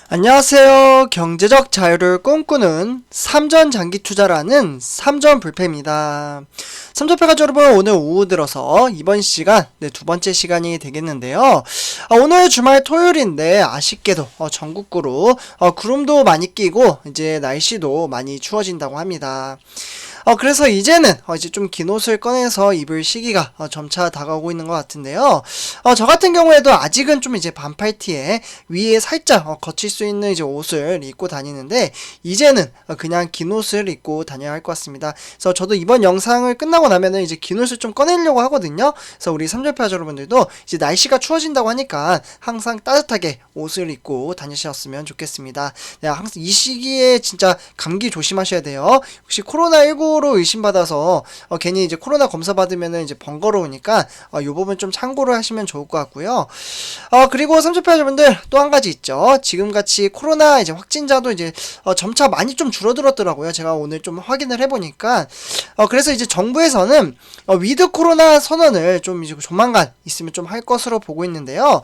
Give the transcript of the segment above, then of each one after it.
안녕하세요. 경제적 자유를 꿈꾸는 삼전 장기 투자라는 삼전 불패입니다. 삼전패가 여러분, 오늘 오후 들어서 이번 시간, 두 번째 시간이 되겠는데요. 오늘 주말 토요일인데 아쉽게도 전국구로 구름도 많이 끼고 이제 날씨도 많이 추워진다고 합니다. 그래서 이제는 이제 좀 긴 옷을 꺼내서 입을 시기가 점차 다가오고 있는 것 같은데요. 저 같은 경우에도 아직은 좀 이제 반팔티에 위에 살짝 거칠 수 있는 이제 옷을 입고 다니는데, 이제는 그냥 긴 옷을 입고 다녀야 할 것 같습니다. 그래서 저도 이번 영상을 끝나고 나면은 이제 긴 옷을 좀 꺼내려고 하거든요. 그래서 우리 삼절패 여러분들도 이제 날씨가 추워진다고 하니까 항상 따뜻하게 옷을 입고 다니셨으면 좋겠습니다. 네, 항상 이 시기에 진짜 감기 조심하셔야 돼요. 혹시 코로나19로 의심받아서 괜히 이제 코로나 검사 받으면은 이제 번거로우니까 이 부분 좀 참고를 하시면 좋을 것 같고요. 그리고 삼촌파 여러분들, 또 한 가지 있죠. 지금같이 코로나 이제 확진자도 이제 점차 많이 좀 줄어들었더라고요. 제가 오늘 좀 확인을 해보니까 그래서 이제 정부에서는 위드 코로나 선언을 좀 이제 조만간 있으면 좀 할 것으로 보고 있는데요.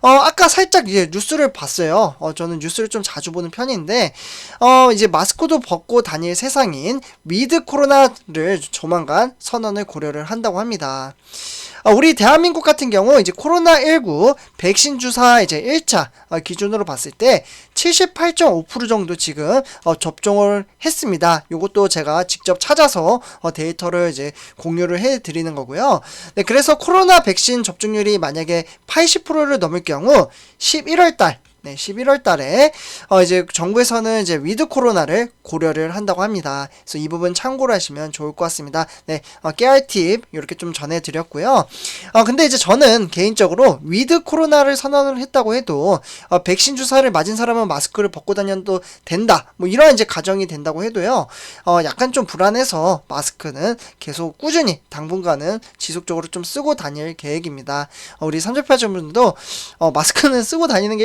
아까 살짝 이제 뉴스를 봤어요. 저는 뉴스를 좀 자주 보는 편인데 이제 마스크도 벗고 다닐 세상인 위드 코로나를 조만간 선언을 고려를 한다고 합니다. 우리 대한민국 같은 경우 이제 코로나19 백신 주사 이제 1차 기준으로 봤을 때 78.5% 정도 지금 접종을 했습니다. 요것도 제가 직접 찾아서 데이터를 이제 공유를 해 드리는 거고요. 네, 그래서 코로나 백신 접종률이 만약에 80%를 넘을 경우 11월 달 11월 달에 이제 정부에서는 이제 위드 코로나를 고려를 한다고 합니다. 그래서 이 부분 참고를 하시면 좋을 것 같습니다. 네, 깨알 팁 이렇게 좀 전해드렸고요. 근데 이제 저는 개인적으로 위드 코로나를 선언을 했다고 해도 백신 주사를 맞은 사람은 마스크를 벗고 다녀도 된다, 뭐 이런 이제 가정이 된다고 해도요. 약간 좀 불안해서 마스크는 계속 꾸준히 당분간은 지속적으로 좀 쓰고 다닐 계획입니다. 우리 삼절파전분들도 마스크는 쓰고 다니는 게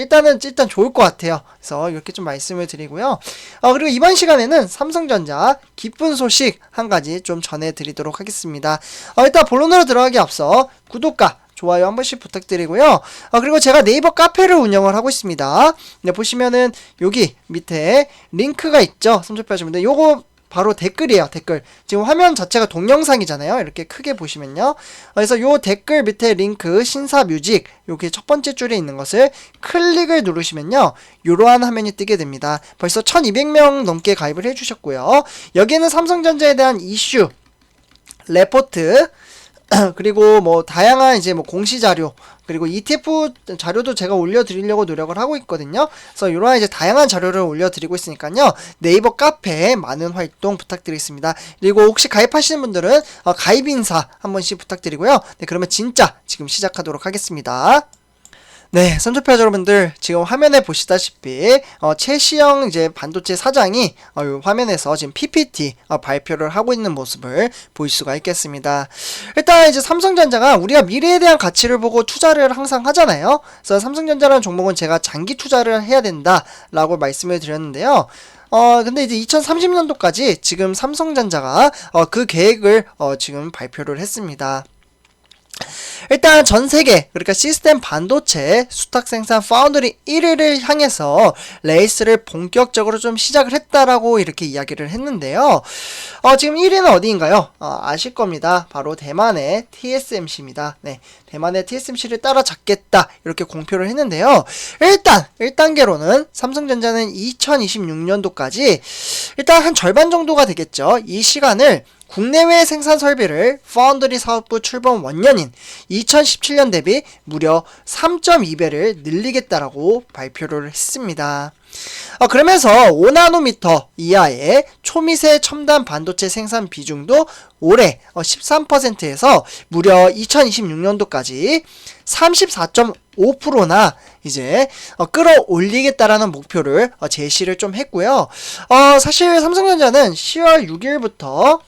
일단 좋을 것 같아요. 그래서 이렇게 좀 말씀을 드리고요. 그리고 이번 시간에는 삼성전자 기쁜 소식 한 가지 좀 전해드리도록 하겠습니다. 일단 본론으로 들어가기 앞서 구독과 좋아요 한 번씩 부탁드리고요. 그리고 제가 네이버 카페를 운영을 하고 있습니다. 네, 보시면은 여기 밑에 링크가 있죠. 삼촌표하시면 요거 바로 댓글이에요. 댓글. 지금 화면 자체가 동영상이잖아요. 이렇게 크게 보시면요. 그래서 요 댓글 밑에 링크 신사뮤직, 여기 첫 번째 줄에 있는 것을 클릭을 누르시면요, 요러한 화면이 뜨게 됩니다. 벌써 1200명 넘게 가입을 해주셨고요. 여기에는 삼성전자에 대한 이슈, 레포트, 그리고 뭐 다양한 이제 뭐 공시 자료, 그리고 ETF 자료도 제가 올려드리려고 노력을 하고 있거든요. 그래서 이러한 이제 다양한 자료를 올려드리고 있으니까요. 네이버 카페에 많은 활동 부탁드리겠습니다. 그리고 혹시 가입하시는 분들은 가입 인사 한 번씩 부탁드리고요. 네, 그러면 진짜 지금 시작하도록 하겠습니다. 네, 선조표 여러분들, 지금 화면에 보시다시피 최시영 이제 반도체 사장이 화면에서 지금 PPT 발표를 하고 있는 모습을 볼 수가 있겠습니다. 일단 이제 삼성전자가 우리가 미래에 대한 가치를 보고 투자를 항상 하잖아요. 그래서 삼성전자라는 종목은 제가 장기 투자를 해야 된다라고 말씀을 드렸는데요. 근데 이제 2030년도까지 지금 삼성전자가 그 계획을 지금 발표를 했습니다. 일단 전세계, 그러니까 시스템 반도체 수탁 생산 파운드리 1위를 향해서 레이스를 본격적으로 좀 시작을 했다라고 이렇게 이야기를 했는데요. 지금 1위는 어디인가요? 아실 겁니다. 바로 대만의 TSMC입니다. 네, 대만의 TSMC를 따라잡겠다 이렇게 공표를 했는데요. 일단 1단계로는 삼성전자는 2026년도까지 일단 한 절반 정도가 되겠죠. 이 시간을 국내외 생산 설비를 파운드리 사업부 출범 원년인 2017년 대비 무려 3.2배를 늘리겠다라고 발표를 했습니다. 그러면서 5나노미터 이하의 초미세 첨단 반도체 생산 비중도 올해 13%에서 무려 2026년도까지 34.5%나 이제 끌어올리겠다라는 목표를 제시를 좀 했고요. 사실 삼성전자는 10월 6일부터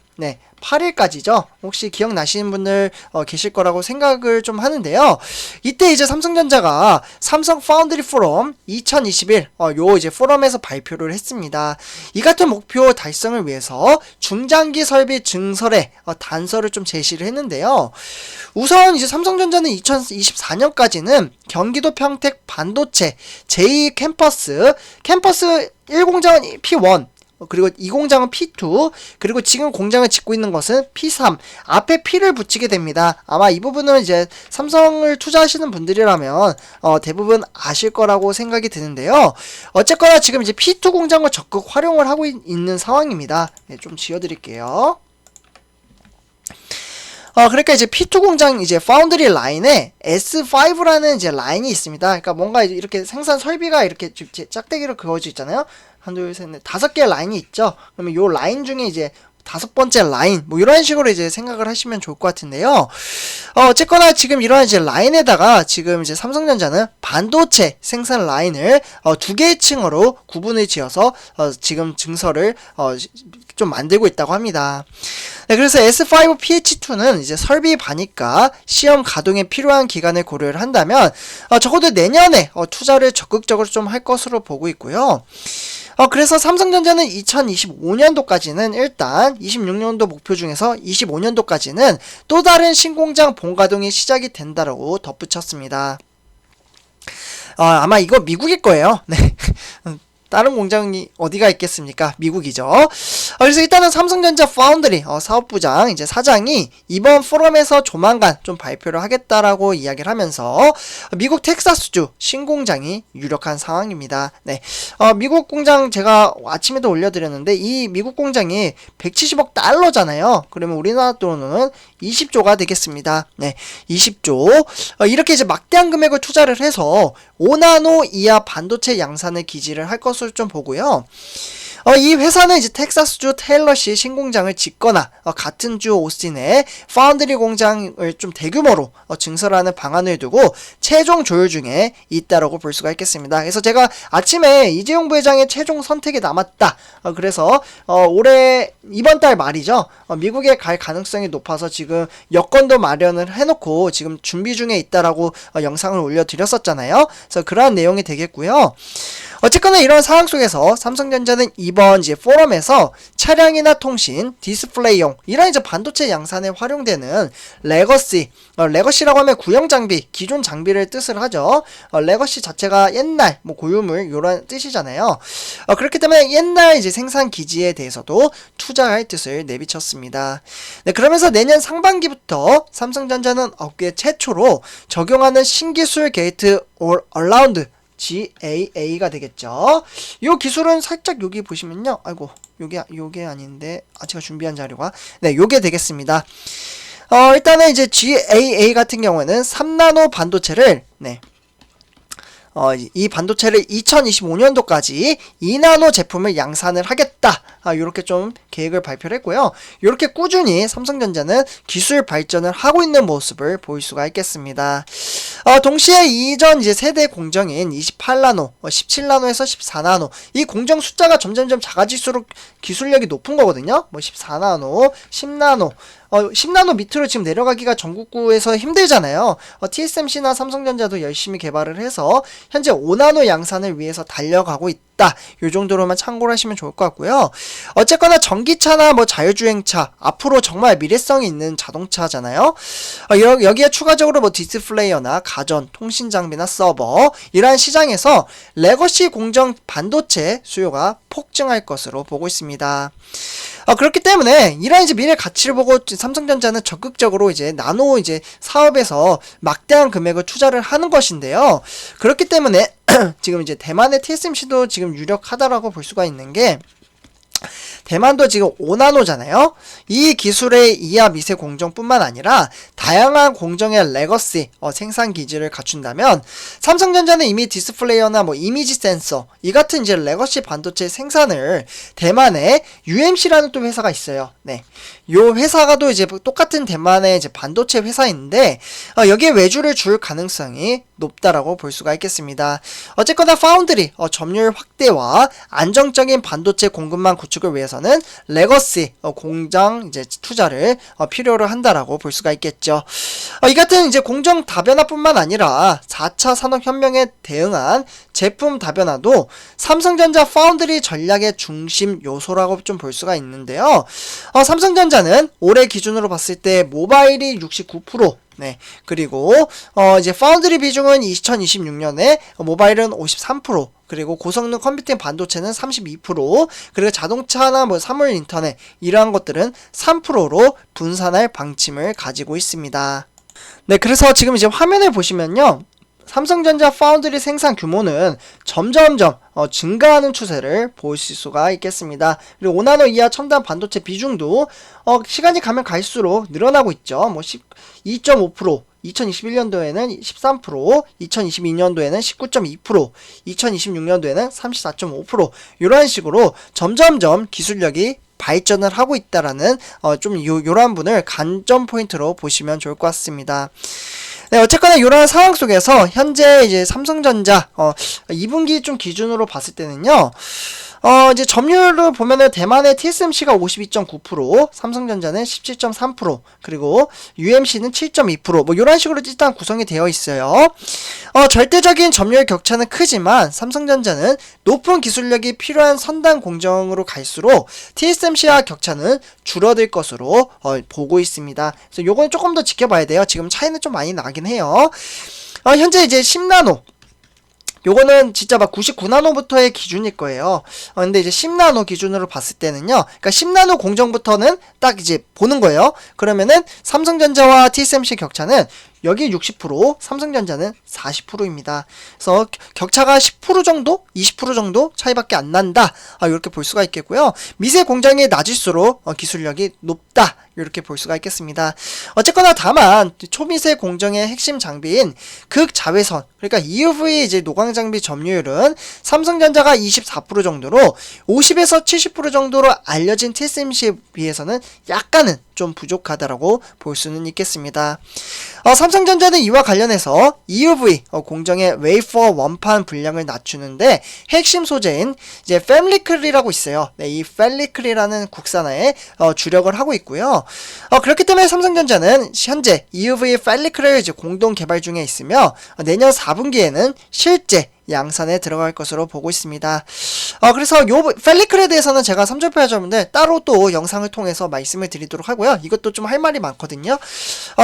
8일까지죠. 혹시 기억나시는 분들 계실 거라고 생각을 좀 하는데요. 이때 이제 삼성전자가 삼성 파운드리 포럼 2021 요 이제 포럼에서 발표를 했습니다. 이 같은 목표 달성을 위해서 중장기 설비 증설의 단서를 좀 제시를 했는데요. 우선 이제 삼성전자는 2024년까지는 경기도 평택 반도체 제2 캠퍼스 1공장은 P1 그리고 2공장은 P2 그리고 지금 공장을 짓고 있는 것은 P3 앞에 P를 붙이게 됩니다. 아마 이 부분은 이제 삼성을 투자하시는 분들이라면 대부분 아실 거라고 생각이 드는데요. 어쨌거나 지금 이제 P2 공장을 적극 활용을 하고 있는 상황입니다. 네, 좀 지워드릴게요. 그러니까 이제 P2 공장 이제 파운드리 라인에 S5라는 이제 라인이 있습니다. 그러니까 뭔가 이렇게 생산 설비가 이렇게 짝대기로 그어져 있잖아요. 한, 둘, 셋, 넷, 5개의 라인이 있죠. 그러면 요 라인 중에 이제 5번째 라인, 뭐 이런 식으로 이제 생각을 하시면 좋을 것 같은데요. 어쨌거나 지금 이런 이제 라인에다가 지금 이제 삼성전자는 반도체 생산 라인을 2개의 층으로 구분을 지어서 지금 증설을 좀 만들고 있다고 합니다. 네, 그래서 S5 PH2는 이제 설비 반입과 시험 가동에 필요한 기간을 고려를 한다면 적어도 내년에 투자를 적극적으로 좀 할 것으로 보고 있고요. 그래서 삼성전자는 2025년도까지는 일단 26년도 목표 중에서 25년도까지는 또 다른 신공장 본가동이 시작이 된다라고 덧붙였습니다. 아마 이거 미국일 거예요. 네. 다른 공장이 어디가 있겠습니까? 미국이죠. 그래서 일단은 삼성전자 파운드리 사업부장 이제 사장이 이번 포럼에서 조만간 좀 발표를 하겠다라고 이야기를 하면서 미국 텍사스주 신공장이 유력한 상황입니다. 네, 미국 공장 제가 아침에도 올려드렸는데 이 미국 공장이 170억 달러잖아요. 그러면 우리나라 돈으로는 20조가 되겠습니다. 네, 20조. 이렇게 이제 막대한 금액을 투자를 해서 5나노 이하 반도체 양산을 기지를 할 것으로 좀 보고요. 이 회사는 이제 텍사스주 테일러시 신공장을 짓거나 같은 주 오스틴에 파운드리 공장을 좀 대규모로 증설하는 방안을 두고 최종 조율 중에 있다라고 볼 수가 있겠습니다. 그래서 제가 아침에 이재용 부회장의 최종 선택이 남았다. 그래서 올해 이번 달 말이죠. 미국에 갈 가능성이 높아서 지금 여권도 마련을 해놓고 지금 준비 중에 있다라고 영상을 올려드렸었잖아요. 그래서 그러한 내용이 되겠고요. 어쨌거나 이런 상황 속에서 삼성전자는 이번 이제 포럼에서 차량이나 통신, 디스플레이용 이런 이제 반도체 양산에 활용되는 레거시라고 하면 구형 장비, 기존 장비를 뜻을 하죠. 레거시 자체가 옛날, 뭐 고유물 이런 뜻이잖아요. 그렇기 때문에 옛날 이제 생산 기지에 대해서도 투자할 뜻을 내비쳤습니다. 네, 그러면서 내년 상반기부터 삼성전자는 업계 최초로 적용하는 신기술 게이트 얼라운드 GAA가 되겠죠. 이 기술은 살짝 여기 보시면요. 아이고, 요게 아닌데, 제가 준비한 자료가. 네, 요게 되겠습니다. 일단은 이제 GAA 같은 경우에는 3나노 반도체를, 네. 이 반도체를 2025년도까지 2나노 제품을 양산을 하겠다. 요렇게 좀 계획을 발표를 했고요. 요렇게 꾸준히 삼성전자는 기술 발전을 하고 있는 모습을 볼 수가 있겠습니다. 동시에 이전 이제 세대 공정인 28나노, 17나노에서 14나노 이 공정 숫자가 점점점 작아질수록 기술력이 높은 거거든요. 뭐 14나노, 10나노 10나노 밑으로 지금 내려가기가 전국구에서 힘들잖아요. TSMC나 삼성전자도 열심히 개발을 해서 현재 5나노 양산을 위해서 달려가고 있다. 요 정도로만 참고를 하시면 좋을 것 같고요. 어쨌거나 전기차나 뭐 자율주행차 앞으로 정말 미래성이 있는 자동차잖아요. 여기에 추가적으로 뭐 디스플레이어나 가전, 통신 장비나 서버 이러한 시장에서 레거시 공정 반도체 수요가 폭증할 것으로 보고 있습니다. 그렇기 때문에 이런 이제 미래 가치를 보고 삼성전자는 적극적으로 이제 나노 이제 사업에서 막대한 금액을 투자를 하는 것인데요. 그렇기 때문에 지금 이제 대만의 TSMC도 지금 유력하다라고 볼 수가 있는 게 대만도 지금 5나노잖아요. 이 기술의 이하 미세 공정뿐만 아니라 다양한 공정의 레거시 생산 기지를 갖춘다면 삼성전자는 이미 디스플레이어나 뭐 이미지 센서 이 같은 이제 레거시 반도체 생산을 대만의 UMC라는 또 회사가 있어요. 네, 요 회사가 또 이제 똑같은 대만의 이제 반도체 회사인데 여기에 외주를 줄 가능성이 높다라고 볼 수가 있겠습니다. 어쨌거나 파운드리 점유율 확대와 안정적인 반도체 공급망 구축을 위해서 위해서는 레거시 공정 이제 투자를 필요로 한다라고 볼 수가 있겠죠. 이 같은 이제 공정 다변화뿐만 아니라 4차 산업혁명에 대응한 제품 다변화도 삼성전자 파운드리 전략의 중심 요소라고 좀 볼 수가 있는데요. 삼성전자는 올해 기준으로 봤을 때 모바일이 69%, 네, 그리고 이제 파운드리 비중은 2026년에 모바일은 53%, 그리고 고성능 컴퓨팅 반도체는 32%, 그리고 자동차나 뭐 사물 인터넷 이러한 것들은 3%로 분산할 방침을 가지고 있습니다. 네, 그래서 지금 이제 화면에 보시면요. 삼성전자 파운드리 생산 규모는 점점점 증가하는 추세를 보실 수가 있겠습니다. 그리고 5나노 이하 첨단 반도체 비중도 시간이 가면 갈수록 늘어나고 있죠. 뭐 2.5%, 2021년도에는 13%, 2022년도에는 19.2%, 2026년도에는 34.5%, 이러한 식으로 점점점 기술력이 발전을 하고 있다라는 좀 요러한 분을 관점 포인트로 보시면 좋을 것 같습니다. 네, 어쨌거나 이러한 상황 속에서 현재 이제 삼성전자 2분기 좀 기준으로 봤을 때는요. 이제 점유율을 보면은 대만의 TSMC가 52.9%, 삼성전자는 17.3%, 그리고 UMC는 7.2%, 뭐 이런 식으로 일단 구성이 되어 있어요. 절대적인 점유율 격차는 크지만 삼성전자는 높은 기술력이 필요한 선단 공정으로 갈수록 TSMC와 격차는 줄어들 것으로 보고 있습니다. 그래서 요거는 조금 더 지켜봐야 돼요. 지금 차이는 좀 많이 나긴 해요. 현재 이제 10나노 요거는 진짜 막 99나노부터의 기준일 거예요. 근데 이제 10나노 기준으로 봤을 때는요. 그러니까 10나노 공정부터는 딱 이제 보는 거예요. 그러면은 삼성전자와 TSMC 격차는 여기 60%, 삼성전자는 40%입니다. 그래서 격차가 10% 정도, 20% 정도 차이밖에 안 난다. 이렇게 볼 수가 있겠고요. 미세 공정이 낮을수록 기술력이 높다. 이렇게 볼 수가 있겠습니다. 어쨌거나 다만 초미세 공정의 핵심 장비인 극자외선, 그러니까 EUV 이제 노광 장비 점유율은 삼성전자가 24% 정도로 50에서 70% 정도로 알려진 TSMC에 비해서는 약간은 좀 부족하다라고 볼 수는 있겠습니다. 삼성전자는 이와 관련해서 EUV 공정의 웨이퍼 원판 분량을 낮추는데 핵심 소재인 이제 펠리클이라고 있어요. 네, 이 펠리클이라는 국산화에 주력을 하고 있고요. 그렇기 때문에 삼성전자는 현재 EUV 펠리클을 이제 공동 개발 중에 있으며 내년 4분기에는 실제 양산에 들어갈 것으로 보고 있습니다. 그래서 요 펠리클에 대해서는 제가 삼전패자분들 따로 또 영상을 통해서 말씀을 드리도록 하고요. 이것도 좀 할 말이 많거든요.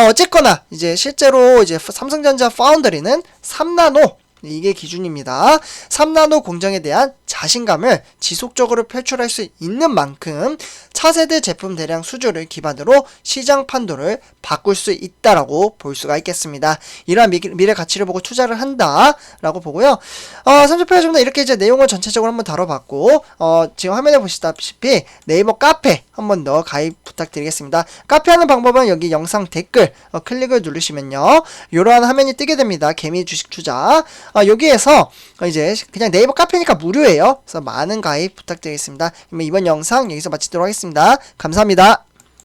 어쨌거나 이제 실제로 이제 삼성전자 파운드리는 3나노 이게 기준입니다. 3나노 공정에 대한 자신감을 지속적으로 표출할 수 있는 만큼 차세대 제품 대량 수주를 기반으로 시장 판도를 바꿀 수 있다라고 볼 수가 있겠습니다. 이러한 미래 가치를 보고 투자를 한다라고 보고요. 삼성페이지는 이렇게 이제 내용을 전체적으로 한번 다뤄봤고, 지금 화면에 보시다시피 네이버 카페 한번 더 가입 부탁드리겠습니다. 카페 하는 방법은 여기 영상 댓글 클릭을 누르시면요, 이러한 화면이 뜨게 됩니다. 개미 주식 투자. 여기에서 이제 그냥 네이버 카페니까 무료예요. 그래서 많은 가입 부탁드리겠습니다. 그러면 이번 영상 여기서 마치도록 하겠습니다. 감사합니다.